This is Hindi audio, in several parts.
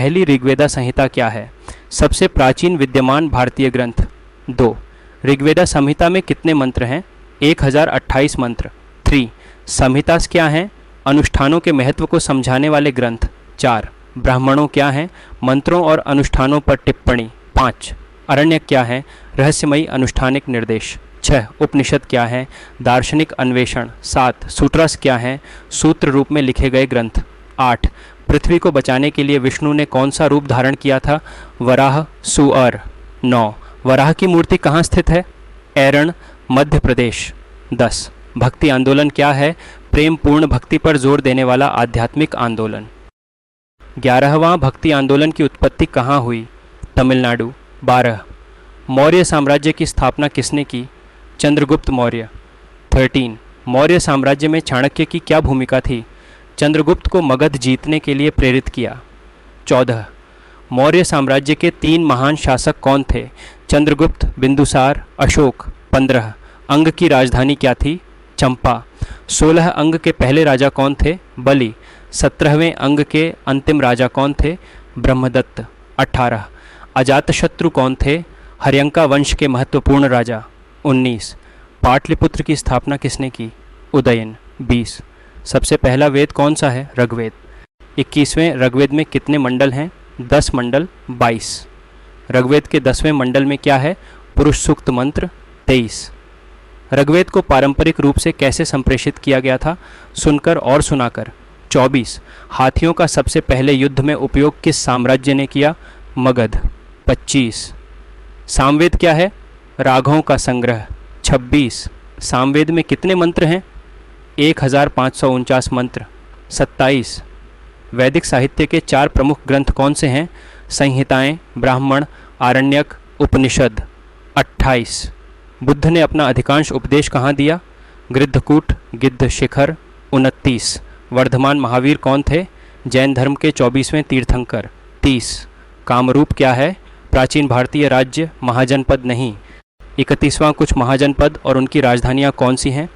पहली ऋग्वेदा संहिता क्या है? सबसे प्राचीन विद्यमान भारतीय ग्रंथ। 2 ऋग्वेदा संहिता में कितने मंत्र हैं? 1028 मंत्र। 3 संहितास क्या हैं? अनुष्ठानों के महत्व को समझाने वाले ग्रंथ। 4 ब्राह्मणों क्या हैं? मंत्रों और अनुष्ठानों पर टिप्पणी। 5 अरण्यक क्या है? रहस्यमयी अनुष्ठानिक निर्देश। 6 उपनिषद क्या है? दार्शनिक अन्वेषण। 7 सूत्रस क्या है? सूत्र रूप में लिखे गए ग्रंथ। 8 पृथ्वी को बचाने के लिए विष्णु ने कौन सा रूप धारण किया था? वराह सुअर। 9 वराह की मूर्ति कहाँ स्थित है? ऐरण, मध्य प्रदेश। 10 भक्ति आंदोलन क्या है? प्रेम पूर्ण भक्ति पर जोर देने वाला आध्यात्मिक आंदोलन। 11वां भक्ति आंदोलन की उत्पत्ति कहाँ हुई? तमिलनाडु। 12 मौर्य साम्राज्य की स्थापना किसने की? चंद्रगुप्त मौर्य। 13 मौर्य साम्राज्य में चाणक्य की क्या भूमिका थी? चंद्रगुप्त को मगध जीतने के लिए प्रेरित किया। 14 मौर्य साम्राज्य के 3 महान शासक कौन थे? चंद्रगुप्त, बिंदुसार, अशोक। 15 अंग की राजधानी क्या थी? चंपा। 16 अंग के पहले राजा कौन थे? बलि। 17वें अंग के अंतिम राजा कौन थे? ब्रह्मदत्त। 18 अजातशत्रु कौन थे? हर्यंका वंश के महत्वपूर्ण राजा। 19 पाटलिपुत्र की स्थापना किसने की? उदयन। 20 सबसे पहला वेद कौन सा है? ऋग्वेद। 21वें ऋग्वेद में कितने मंडल हैं? 10 मंडल। 22 ऋग्वेद के 10वें मंडल में क्या है? पुरुष सूक्त मंत्र। 23 ऋग्वेद को पारंपरिक रूप से कैसे संप्रेषित किया गया था? सुनकर और सुनाकर। 24 हाथियों का सबसे पहले युद्ध में उपयोग किस साम्राज्य ने किया? मगध। 25 सामवेद क्या है? रागों का संग्रह। 26 सामवेद में कितने मंत्र हैं? 1549 मंत्र। 27 वैदिक साहित्य के 4 प्रमुख ग्रंथ कौन से हैं? संहिताएं, ब्राह्मण, आरण्यक, उपनिषद। 28 बुद्ध ने अपना अधिकांश उपदेश कहाँ दिया? गृद्धकूट, गिद्ध शिखर। 29 वर्धमान महावीर कौन थे? जैन धर्म के 24वें तीर्थंकर। 30 कामरूप क्या है? प्राचीन भारतीय राज्य, महाजनपद नहीं। 31वां कुछ महाजनपद और उनकी राजधानियाँ कौन सी हैं?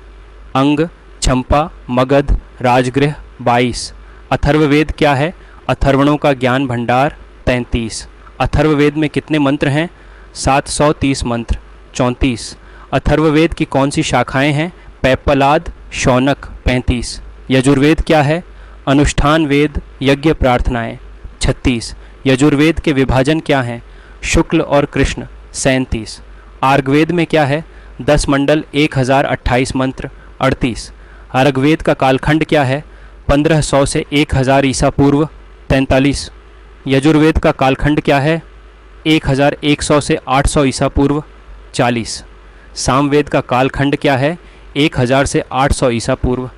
अंग, चंपा, मगध, राजगृह। 22 अथर्ववेद क्या है? अथर्वणों का ज्ञान भंडार। 33 अथर्ववेद में कितने मंत्र हैं? 730 मंत्र। 34 अथर्ववेद की कौन सी शाखाएं हैं? पैपलाद, शौनक। 35 यजुर्वेद क्या है? अनुष्ठान वेद, यज्ञ, प्रार्थनाएं। 36 यजुर्वेद के विभाजन क्या हैं? शुक्ल और कृष्ण। 37 आर्गवेद में क्या है? 10 मंडल, 1028 मंत्र। 38 अर्गवेद का कालखंड क्या है? 1500 से 1000 ईसा पूर्व। 43 यजुर्वेद का कालखंड क्या है? 1100 से 800 ईसा पूर्व। 40 सामवेद का कालखंड क्या है? 1000 से 800 ईसा पूर्व।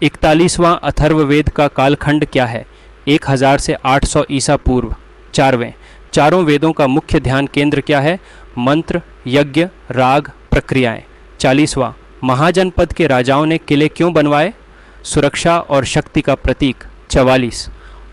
41वां अथर्ववेद का कालखंड क्या है? 1000 से 800 ईसा पूर्व। 4वें चारों वेदों का मुख्य ध्यान केंद्र क्या है? मंत्र, यज्ञ, राग, प्रक्रियाएं। 40वां महाजनपद के राजाओं ने किले क्यों बनवाए? सुरक्षा और शक्ति का प्रतीक। 44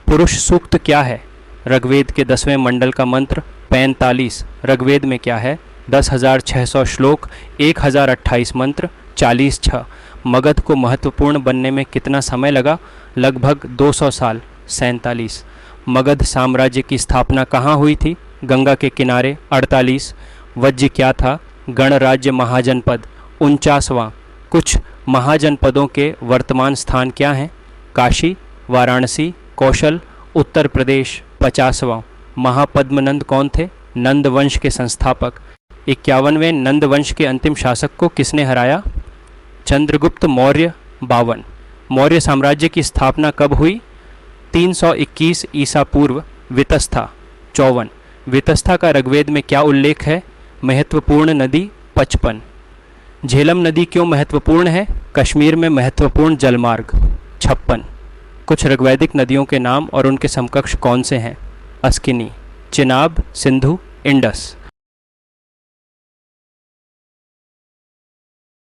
पुरुष सूक्त क्या है? ऋग्वेद के 10वें मंडल का मंत्र। 45 ऋग्वेद में क्या है? 10,600 श्लोक, 1028 मंत्र। 40 मगध को महत्वपूर्ण बनने में कितना समय लगा? लगभग 200 साल। 47 मगध साम्राज्य की स्थापना कहाँ हुई थी? गंगा के किनारे। 48 वज्य क्या था? गणराज्य, महाजनपद। 49वां कुछ महाजनपदों के वर्तमान स्थान क्या हैं? काशी, वाराणसी, कौशल, उत्तर प्रदेश। 50वां महापद्मनंद कौन थे? नंद वंश के संस्थापक। 51वें नंद वंश के अंतिम शासक को किसने हराया? चंद्रगुप्त मौर्य। 52 मौर्य साम्राज्य की स्थापना कब हुई? 321 ईसा पूर्व। वितस्था। 54 वितस्था का ऋग्वेद में क्या उल्लेख है? महत्वपूर्ण नदी। 55 झेलम नदी क्यों महत्वपूर्ण है? कश्मीर में महत्वपूर्ण जलमार्ग। 56 कुछ ऋग्वैदिक नदियों के नाम और उनके समकक्ष कौन से हैं? अस्किनी, चिनाब, सिंधु, इंडस।